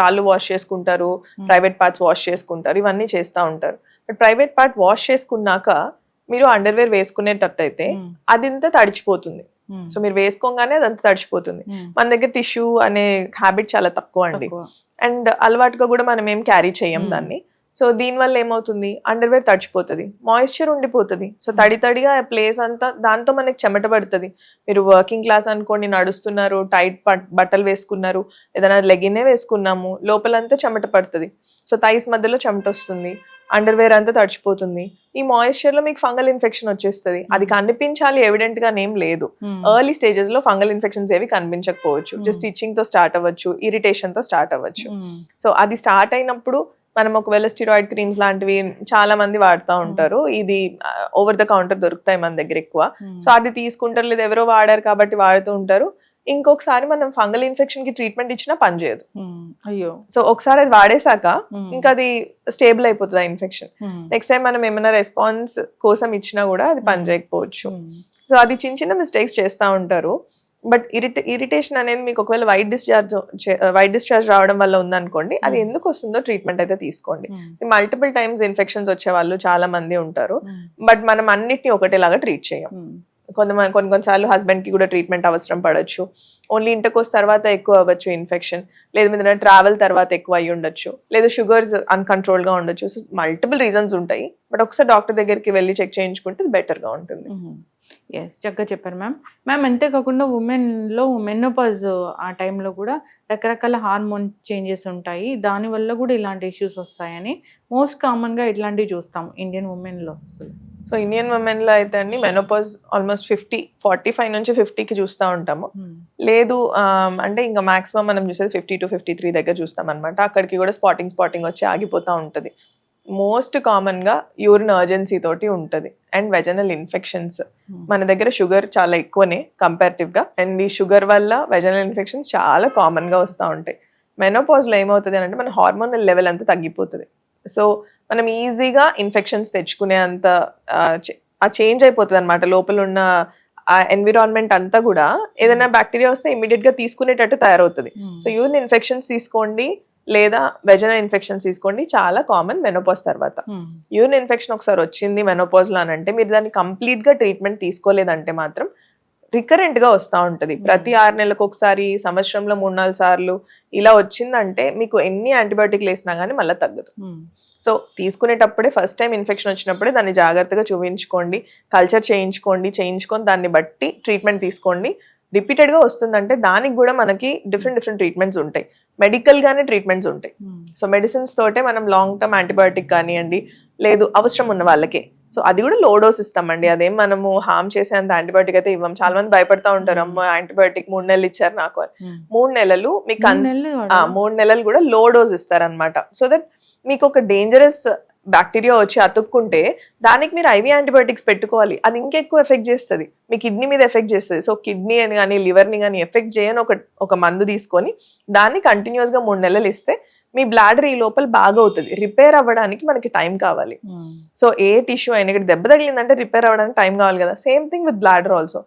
కాళ్ళు వాష్ చేసుకుంటారు, ప్రైవేట్ పార్ట్స్ వాష్ చేసుకుంటారు, ఇవన్నీ చేస్తూ ఉంటారు. బట్ ప్రైవేట్ పార్ట్ వాష్ చేసుకున్నాక మీరు అండర్వేర్ వేసుకునేటట్టయితే అదింతా తడిచిపోతుంది. సో మీరు వేసుకోగానే అదంతా తడిచిపోతుంది. మన దగ్గర టిష్యూ అనే హ్యాబిట్ చాలా తక్కువ అండి, అండ్ అలవాటుగా కూడా మనం ఏం క్యారీ చేయం దాన్ని. సో దీనివల్ల ఏమవుతుంది, అండర్వేర్ తడిచిపోతుంది, మాయిశ్చర్ ఉండిపోతుంది. సో తడిగా ప్లేస్ అంతా దాంతో మనకి చెమట పడుతుంది. మీరు వర్కింగ్ క్లాస్ అనుకోండి, నడుస్తున్నారు, టైట్ బట్టలు వేసుకున్నారు, ఏదైనా లెగినే వేసుకున్నాము, లోపలంతా చెమట పడుతుంది. సో థైస్ మధ్యలో చెమట వస్తుంది, అండర్వేర్ అంతా తడిచిపోతుంది. ఈ మాయిశ్చర్ లో మీకు ఫంగల్ ఇన్ఫెక్షన్ వచ్చేస్తుంది. అది కనిపించాలి ఎవిడెంట్ గా ఏం లేదు. ఎర్లీ స్టేజెస్ లో ఫంగల్ ఇన్ఫెక్షన్స్ ఏవి కనిపించకపోవచ్చు, జస్ట్ ఇచ్చింగ్ తో స్టార్ట్ అవ్వచ్చు, ఇరిటేషన్ తో స్టార్ట్ అవ్వచ్చు. సో అది స్టార్ట్ అయినప్పుడు మనం ఒకవేళ స్టిరాయిడ్ క్రీమ్స్ లాంటివి చాలా మంది వాడుతూ ఉంటారు. ఇది ఓవర్ ద కౌంటర్ దొరుకుతాయి మన దగ్గర ఎక్కువ. సో అది తీసుకుంటారు, లేదు ఎవరో వాడారు కాబట్టి వాడుతూ ఉంటారు. ఇంకొకసారి మనం ఫంగల్ ఇన్ఫెక్షన్ కి ట్రీట్మెంట్ ఇచ్చినా పనిచేయదు. అయ్యో. సో ఒకసారి అది వాడేసాక ఇంకా అది స్టేబుల్ అయిపోతుంది ఆ ఇన్ఫెక్షన్. నెక్స్ట్ టైం మనం ఏమైనా రెస్పాన్స్ కోసం ఇచ్చినా కూడా అది పనిచేయకపోవచ్చు. సో అది చిన్న మిస్టేక్స్ చేస్తూ ఉంటారు. బట్ ఇరిటేషన్ అనేది మీకు ఒకవేళ వైట్ డిశ్చార్జ్ రావడం వల్ల ఉందనుకోండి, అది ఎందుకు వస్తుందో ట్రీట్మెంట్ అయితే తీసుకోండి. మల్టిపుల్ టైమ్స్ ఇన్ఫెక్షన్స్ వచ్చే వాళ్ళు చాలా మంది ఉంటారు. బట్ మనం అన్నిటిని ఒకటేలాగా ట్రీట్ చేయం. కొన్నిసార్లు హస్బెండ్ కి కూడా ట్రీట్మెంట్ అవసరం పడవచ్చు. ఓన్లీ ఇంటర్కోర్స్ తర్వాత ఎక్కువ అవ్వచ్చు ఇన్ఫెక్షన్, లేదు మీద ట్రావెల్ తర్వాత ఎక్కువ అయ్యి ఉండొచ్చు, లేదు షుగర్స్ అన్కంట్రోల్ గా ఉండొచ్చు. సో మల్టిపుల్ రీజన్స్ ఉంటాయి. బట్ ఒకసారి డాక్టర్ దగ్గరికి వెళ్ళి చెక్ చేయించుకుంటే బెటర్ గా ఉంటుంది. ఎస్, చక్కగా చెప్పారు మ్యామ్. అంతేకాకుండా ఉమెన్లో మెనోపాజ్ ఆ టైంలో కూడా రకరకాల హార్మోన్ చేంజెస్ ఉంటాయి, దానివల్ల కూడా ఇలాంటి ఇష్యూస్ వస్తాయని మోస్ట్ కామన్గా ఇట్లాంటివి చూస్తాం ఇండియన్ ఉమెన్లో. అసలు సో ఇండియన్ ఉమెన్ లో అయితే అండి మెనోపాజ్ ఆల్మోస్ట్ 45 నుంచి 50కి చూస్తూ ఉంటాము. లేదు అంటే ఇంకా మాక్సిమం మనం చూసేది 50 to 53 దగ్గర చూస్తాం అనమాట. అక్కడికి కూడా స్పాటింగ్ వచ్చి ఆగిపోతూ ఉంటుంది. మోస్ట్ కామన్ గా యూరిన్ అర్జెన్సీ తోటి ఉంటుంది, అండ్ వెజనల్ ఇన్ఫెక్షన్స్. మన దగ్గర షుగర్ చాలా ఎక్కువనే కంపారిటివ్ గా, అండ్ ఈ షుగర్ వల్ల వెజనల్ ఇన్ఫెక్షన్స్ చాలా కామన్ గా వస్తూ ఉంటాయి. మెనోపాజ్ లో ఏమవుతుంది అంటే మన హార్మోనల్ లెవెల్ అంతా తగ్గిపోతుంది. సో మనం ఈజీగా ఇన్ఫెక్షన్స్ తెచ్చుకునే అంత ఆ చేంజ్ అయిపోతుంది అనమాట. లోపల ఉన్న ఆ ఎన్విరాన్మెంట్ అంతా కూడా ఏదైనా బ్యాక్టీరియా వస్తే ఇమీడియట్ గా తీసుకునేటట్టు తయారవుతుంది. సో యూరిన్ ఇన్ఫెక్షన్స్ తీసుకోండి, లేదా వెజనల్ ఇన్ఫెక్షన్స్ తీసుకోండి, చాలా కామన్ మెనోపాజ్ తర్వాత. యూరిన్ ఇన్ఫెక్షన్ ఒకసారి వచ్చింది మెనోపాజ్ లో అని అంటే మీరు దాన్ని కంప్లీట్ గా ట్రీట్మెంట్ తీసుకోలేదంటే మాత్రం రికరెంట్ గా వస్తూ ఉంటుంది. ప్రతి 6 నెలలకు ఒకసారి, సంవత్సరంలో 3-4 సార్లు ఇలా వచ్చిందంటే మీకు ఎన్ని యాంటీబయాటిక్లు వేసినా కానీ మళ్ళీ తగ్గదు. సో తీసుకునేటప్పుడే ఫస్ట్ టైం ఇన్ఫెక్షన్ వచ్చినప్పుడే దాన్ని జాగ్రత్తగా చూపించుకోండి, కల్చర్ చేయించుకొని దాన్ని బట్టి ట్రీట్మెంట్ తీసుకోండి. రిపీటెడ్గా వస్తుందంటే దానికి కూడా మనకి డిఫరెంట్ ట్రీట్మెంట్స్ ఉంటాయి, మెడికల్ గానే ట్రీట్మెంట్స్ ఉంటాయి. సో మెడిసిన్స్ తోటే మనం లాంగ్ టర్మ్ యాంటీబయాటిక్ కానివ్వండి, లేదు అవసరం ఉన్న వాళ్ళకి, సో అది కూడా లో డోస్ ఇస్తామండి. అదేం మనము హార్మ్ చేసేంత యాంటీబయాటిక్ అయితే ఇవ్వం. చాలా మంది భయపడతా ఉంటారు, అమ్మ యాంటీబయాటిక్ 3 నెలలు ఇచ్చారు నాకు అని. 3 నెలలు మీకు 3 నెలలు కూడా లో డోస్ ఇస్తారనమాట. సో దట్ మీకు ఒక డేంజరస్ బ్యాక్టీరియా వచ్చి అతుక్కుంటే దానికి మీరు ఐవీ యాంటీబయాటిక్స్ పెట్టుకోవాలి, అది ఇంకెక్కువ ఎఫెక్ట్ చేస్తుంది, మీ కిడ్నీ మీద ఎఫెక్ట్ చేస్తుంది. సో కిడ్నీ అని కానీ లివర్ని కానీ ఎఫెక్ట్ చేయని ఒక మందు తీసుకొని దాన్ని కంటిన్యూస్గా 3 నెలలు ఇస్తే మీ బ్లాడర్ ఈ లోపల బాగా అవుతుంది. రిపేర్ అవ్వడానికి మనకి టైం కావాలి. సో ఏ టిష్యూ అయినా ఇక్కడ దెబ్బ తగిలిందంటే రిపేర్ అవ్వడానికి టైం కావాలి కదా, same thing with bladder also.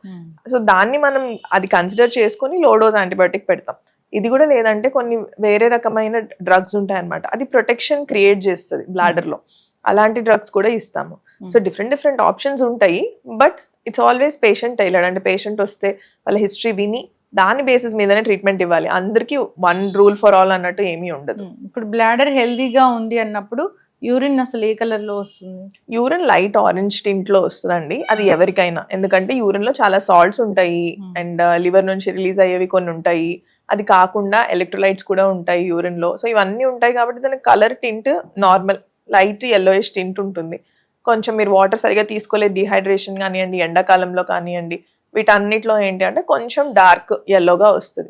So దాన్ని మనం అది కన్సిడర్ చేసుకొని లో డోస్ యాంటీబయాటిక్ పెడతాం. ఇది కూడా లేదంటే కొన్ని వేరే రకమైన డ్రగ్స్ ఉంటాయన్నమాట, అది ప్రొటెక్షన్ క్రియేట్ చేస్తుంది బ్లాడర్ లో, అలాంటి డ్రగ్స్ కూడా ఇస్తాము. సో డిఫరెంట్ ఆప్షన్స్ ఉంటాయి, but it's always patient tailored. అంటే పేషెంట్ వస్తే వాళ్ళ హిస్టరీ విని దాని బేసిస్ మీదనే ట్రీట్మెంట్ ఇవ్వాలి. అందరికీ 1 రూల్ ఫర్ ఆల్ అన్నట్టు ఏమీ ఉండదు. ఇప్పుడు బ్లాడర్ హెల్దీగా ఉంది అన్నప్పుడు యూరిన్ అసలు ఏ కలర్ లో వస్తుంది? యూరిన్ లైట్ ఆరెంజ్ టింట్ లో వస్తుందండి, అది ఎవరికైనా. ఎందుకంటే యూరిన్ లో చాలా సాల్ట్స్ ఉంటాయి అండ్ లివర్ నుంచి రిలీజ్ అయ్యేవి కొన్ని ఉంటాయి, అది కాకుండా ఎలక్ట్రోలైట్స్ కూడా ఉంటాయి యూరిన్ లో. సో ఇవన్నీ ఉంటాయి కాబట్టి దానికి colour tint normal light yellowish tint ఉంటుంది. కొంచెం మీరు వాటర్ సరిగా తీసుకోలేదు, డిహైడ్రేషన్ కానివ్వండి, ఎండాకాలంలో కానివ్వండి, వీటన్నిటిలో ఏంటి అంటే కొంచెం డార్క్ yellowగా వస్తుంది.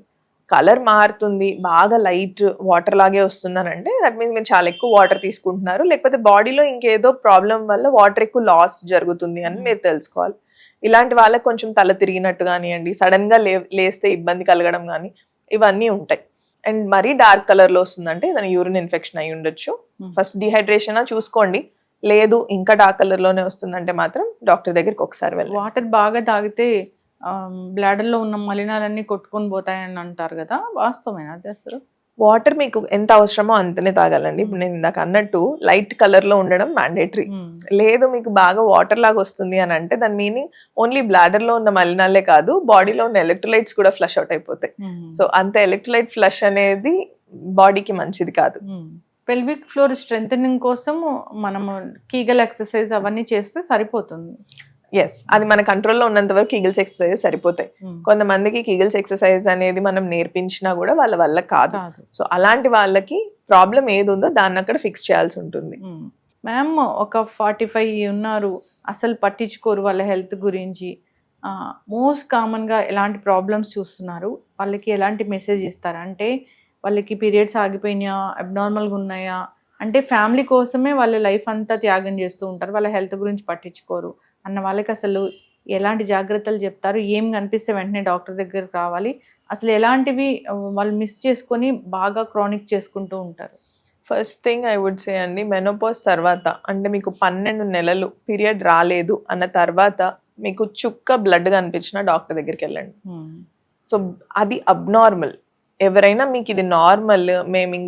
కలర్ మారుతుంది, బాగా లైట్ వాటర్ లాగే వస్తుంది అని అంటే దట్ మీన్స్ మీరు చాలా ఎక్కువ వాటర్ తీసుకుంటున్నారు, లేకపోతే బాడీలో ఇంకేదో ప్రాబ్లం వల్ల వాటర్ ఎక్కువ లాస్ జరుగుతుంది అని మీరు తెలుసుకోవాలి. ఇలాంటి వాళ్ళకి కొంచెం తల తిరిగినట్టు కానివ్వండి, సడన్ గా లేస్తే ఇబ్బంది కలగడం కానీ ఇవన్నీ ఉంటాయి. అండ్ మరీ డార్క్ కలర్ లో వస్తుందంటే దాని యూరిన్ ఇన్ఫెక్షన్ అయి ఉండొచ్చు. ఫస్ట్ డిహైడ్రేషన్ చూసుకోండి, లేదు ఇంకా డార్క్ కలర్ లోనే వస్తుందంటే మాత్రం డాక్టర్ దగ్గరికి ఒకసారి వెళ్ళండి. వాటర్ బాగా తాగితే బ్లాడర్ లో ఉన్న మలినాలన్నీ కొట్టుకొని పోతాయని అంటారు కదా, వాస్తవమేనా అది అసలు? వాటర్ మీకు ఎంత అవసరమో అంతనే తాగాలండి. ఇప్పుడు నేను ఇందాక అన్నట్టు లైట్ కలర్ లో ఉండడం మ్యాండేటరీ. లేదు మీకు బాగా వాటర్ లాగా వస్తుంది అని అంటే దాని మీనింగ్ ఓన్లీ బ్లాడర్ లో ఉన్న మలినాలే కాదు, బాడీలో ఉన్న ఎలక్ట్రోలైట్స్ కూడా ఫ్లష్ అవుట్ అయిపోతాయి. సో అంత ఎలక్ట్రోలైట్ ఫ్లష్ అనేది బాడీకి మంచిది కాదు. పెల్విక్ ఫ్లోర్ స్ట్రెంథనింగ్ కోసం మనము కీగల్ ఎక్సర్సైజ్ అవన్నీ చేస్తే సరిపోతుంది. ఎస్, అది మన కంట్రోల్లో ఉన్నంత వరకు కీగిల్స్ ఎక్సర్సైజ్ సరిపోతాయి. కొంతమందికి కీగిల్స్ ఎక్సర్సైజ్ అనేది మనం నేర్పించినా కూడా వాళ్ళ వల్ల కాదు. సో అలాంటి వాళ్ళకి ప్రాబ్లం ఏది ఉందో దాన్ని అక్కడ ఫిక్స్ చేయాల్సి ఉంటుంది. మ్యామ్ ఒక 45 ఉన్నారు, అసలు పట్టించుకోరు వాళ్ళ హెల్త్ గురించి, మోస్ట్ కామన్గా ఎలాంటి ప్రాబ్లమ్స్ చూస్తున్నారు, వాళ్ళకి ఎలాంటి మెసేజ్ ఇస్తారు? అంటే వాళ్ళకి పీరియడ్స్ ఆగిపోయినాయా, అబ్నార్మల్గా ఉన్నాయా, అంటే ఫ్యామిలీ కోసమే వాళ్ళ లైఫ్ అంతా త్యాగం చేస్తూ ఉంటారు, వాళ్ళ హెల్త్ గురించి పట్టించుకోరు అన్న వాళ్ళకి అసలు ఎలాంటి జాగ్రత్తలు చెప్తారు? ఏం కనిపిస్తే వెంటనే డాక్టర్ దగ్గరకు రావాలి, అసలు ఎలాంటివి వాళ్ళు మిస్ చేసుకొని బాగా క్రానిక్ చేసుకుంటూ ఉంటారు? First thing I would say అండి, మెనోపాజ్ తర్వాత అంటే మీకు 12 నెలలు పీరియడ్ రాలేదు అన్న తర్వాత మీకు చుక్క బ్లడ్ కనిపించిన డాక్టర్ దగ్గరికి వెళ్ళండి. సో అది అబ్నార్మల్. ఎవరైనా మీకు ఇది నార్మల్, మేము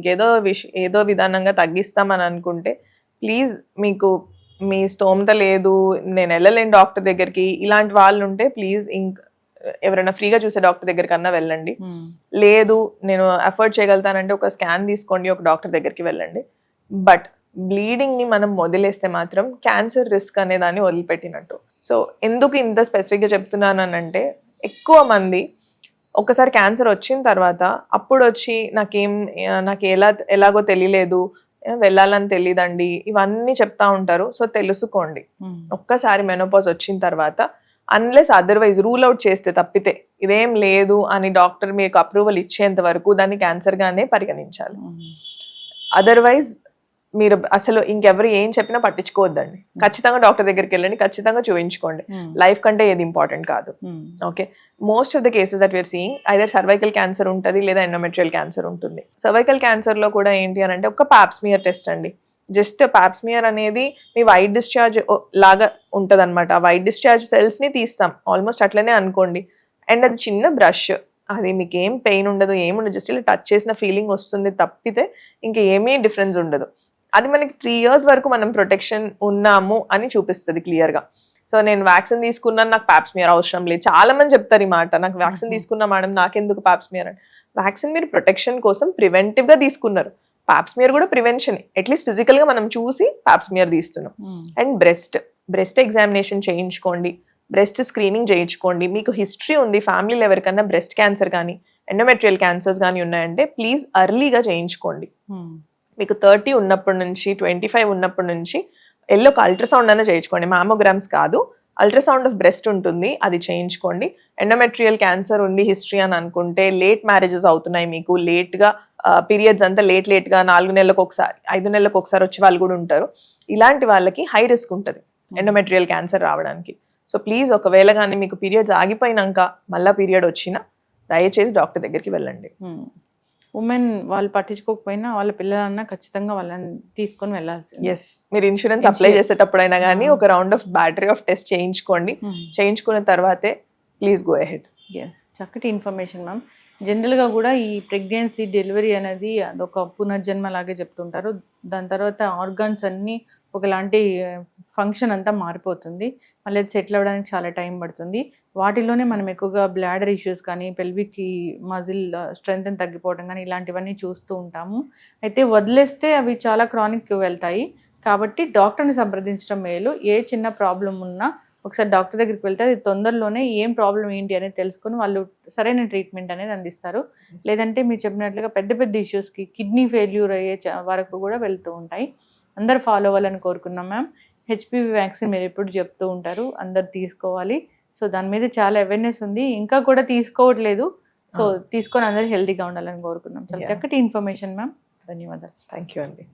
ఏదో విధానంగా తగ్గిస్తామని అనుకుంటే ప్లీజ్, మీకు మీ స్తోమత లేదు, నేను వెళ్ళలేను డాక్టర్ దగ్గరికి, ఇలాంటి వాళ్ళు ఉంటే ప్లీజ్ ఎవరైనా ఫ్రీగా చూసే డాక్టర్ దగ్గరికి అన్నా వెళ్ళండి. లేదు నేను అఫోర్డ్ చేయగలుగుతానంటే ఒక స్కాన్ తీసుకోండి, ఒక డాక్టర్ దగ్గరికి వెళ్ళండి. బట్ బ్లీడింగ్ ని మనం వదిలేస్తే మాత్రం క్యాన్సర్ రిస్క్ అనే దాన్ని వదిలిపెట్టినట్టు. సో ఎందుకు ఇంత స్పెసిఫిక్గా చెప్తున్నానంటే ఎక్కువ మంది ఒకసారి క్యాన్సర్ వచ్చిన తర్వాత అప్పుడు వచ్చి నాకు ఎలాగో తెలియలేదు, వెళ్ళాలని తెలియదండి, ఇవన్నీ చెప్తా ఉంటారు. సో తెలుసుకోండి, ఒక్కసారి మెనోపాజ్ వచ్చిన తర్వాత అన్లెస్ అదర్వైజ్ రూల్ అవుట్ చేస్తే తప్పితే ఇదేం లేదు అని డాక్టర్ మీకు అప్రూవల్ ఇచ్చేంత వరకు దాన్ని క్యాన్సర్ గానే పరిగణించాలి. అదర్వైజ్ మీరు అసలు ఇంకెవరు ఏం చెప్పినా పట్టించుకోవద్దండి. ఖచ్చితంగా డాక్టర్ దగ్గరికి వెళ్ళండి, ఖచ్చితంగా చూపించుకోండి. లైఫ్ కంటే ఏది ఇంపార్టెంట్ కాదు. Okay, most of the cases that we're seeing either cervical cancer ఉంటుంది లేదా ఎండోమెట్రియల్ క్యాన్సర్ ఉంటుంది. సర్వైకల్ క్యాన్సర్ లో కూడా ఏంటి అని అంటే ఒక పాప్స్మియర్ టెస్ట్ అండి. జస్ట్ పాప్స్మియర్ అనేది మీ వైట్ డిశ్చార్జ్ లాగా ఉంటుంది అనమాట. వైట్ డిశ్చార్జ్ సెల్స్ ని తీస్తాం ఆల్మోస్ట్ అట్లనే అనుకోండి. అండ్ అది చిన్న బ్రష్, అది మీకు ఏం పెయిన్ ఉండదు, ఏముండదు, జస్ట్ ఇలా టచ్ చేసిన ఫీలింగ్ వస్తుంది తప్పితే ఇంకేమీ డిఫరెన్స్ ఉండదు. అది మనకి 3 years వరకు మనం ప్రొటెక్షన్ ఉన్నాము అని చూపిస్తుంది క్లియర్గా. సో నేను వ్యాక్సిన్ తీసుకున్నాను, నాకు పాప్స్మియర్ అవసరం లేదు. చాలా మంది చెప్తారు ఈ మాట, నాకు వ్యాక్సిన్ తీసుకున్నా మేడం, నాకెందుకు పాప్స్మియర్ అని. వ్యాక్సిన్ మీరు ప్రొటెక్షన్ కోసం ప్రివెంటివ్గా తీసుకున్నారు, పాప్స్మియర్ కూడా ప్రివెన్షన్. అట్లీస్ట్ ఫిజికల్గా మనం చూసి పాప్స్మియర్ తీస్తున్నాం. అండ్ బ్రెస్ట్ ఎగ్జామినేషన్ చేయించుకోండి, బ్రెస్ట్ స్క్రీనింగ్ చేయించుకోండి. మీకు హిస్టరీ ఉంది ఫ్యామిలీలో ఎవరికన్నా బ్రెస్ట్ క్యాన్సర్ కానీ ఎండోమెట్రియల్ క్యాన్సర్స్ కానీ ఉన్నాయంటే ప్లీజ్ అర్లీగా చేయించుకోండి. మీకు 30 ఉన్నప్పటి నుంచి 25 ఉన్నప్పటి నుంచి ఒక అల్ట్రాసౌండ్ అనే చేయించుకోండి. మామోగ్రామ్స్ కాదు, అల్ట్రాసౌండ్ ఆఫ్ బ్రెస్ట్ ఉంటుంది, అది చేయించుకోండి. ఎండోమెట్రియల్ క్యాన్సర్ ఉంది హిస్టరీ అని అనుకుంటే, లేట్ మ్యారేజెస్ అవుతున్నాయి, మీకు లేట్గా పీరియడ్స్ అంతా లేట్గా 4 నెలలకు ఒకసారి 5 నెలలకు ఒకసారి వచ్చే వాళ్ళు కూడా ఉంటారు. ఇలాంటి వాళ్ళకి హై రిస్క్ ఉంటుంది ఎండోమెట్రియల్ క్యాన్సర్ రావడానికి. సో ప్లీజ్, ఒకవేళ కానీ మీకు పీరియడ్స్ ఆగిపోయినాక మళ్ళీ పీరియడ్ వచ్చినా దయచేసి డాక్టర్ దగ్గరికి వెళ్ళండి. ఉమెన్ వాళ్ళు పట్టించుకోకపోయినా వాళ్ళ పిల్లలన్నా ఖచ్చితంగా వాళ్ళని తీసుకొని వెళ్ళాల్సింది. ఎస్, మీరు ఇన్సూరెన్స్ అప్లై చేసేటప్పుడైనా కానీ ఒక round of battery of test చేయించుకోండి. చేయించుకున్న తర్వాతే ప్లీజ్ గో అహెడ్. చక్కటి ఇన్ఫర్మేషన్ మ్యామ్. జనరల్గా కూడా ఈ ప్రెగ్నెన్సీ డెలివరీ అనేది అదొక పునర్జన్మ లాగే చెప్తుంటారు. దాని తర్వాత ఆర్గాన్స్ అన్నీ ఒకలాంటి ఫంక్షన్ అంతా మారిపోతుంది. మళ్ళీ అది సెటిల్ అవ్వడానికి చాలా టైం పడుతుంది. వాటిలోనే మనం ఎక్కువగా బ్లాడర్ ఇష్యూస్ కానీ పెల్విక్ మజిల్ స్ట్రెంత్ తగ్గిపోవడం కానీ ఇలాంటివన్నీ చూస్తూ ఉంటాము. అయితే వదిలేస్తే అవి చాలా క్రానిక్ వెళ్తాయి. కాబట్టి డాక్టర్ని సంప్రదించడం మేలు. ఏ చిన్న ప్రాబ్లం ఉన్నా ఒకసారి డాక్టర్ దగ్గరికి వెళ్తే అది తొందరలోనే ఏం ప్రాబ్లం ఏంటి అనేది తెలుసుకొని వాళ్ళు సరైన ట్రీట్మెంట్ అనేది అందిస్తారు. లేదంటే మీరు చెప్పినట్లుగా పెద్ద పెద్ద ఇష్యూస్కి కిడ్నీ ఫెయిల్యూర్ అయ్యే వరకు కూడా వెళ్తూ ఉంటాయి. అందరు ఫాలో అవ్వాలని కోరుకున్నాం మ్యామ్. హెచ్పివి వ్యాక్సిన్ మీరు ఎప్పుడు చెప్తూ ఉంటారు, అందరు తీసుకోవాలి. సో దాని మీద చాలా అవేర్నెస్ ఉంది, ఇంకా కూడా తీసుకోవట్లేదు. సో తీసుకొని అందరూ హెల్తీగా ఉండాలని కోరుకున్నాం. చాలా చక్కటి ఇన్ఫర్మేషన్ మ్యామ్, ధన్యవాదాలు. థ్యాంక్ యూ అండి.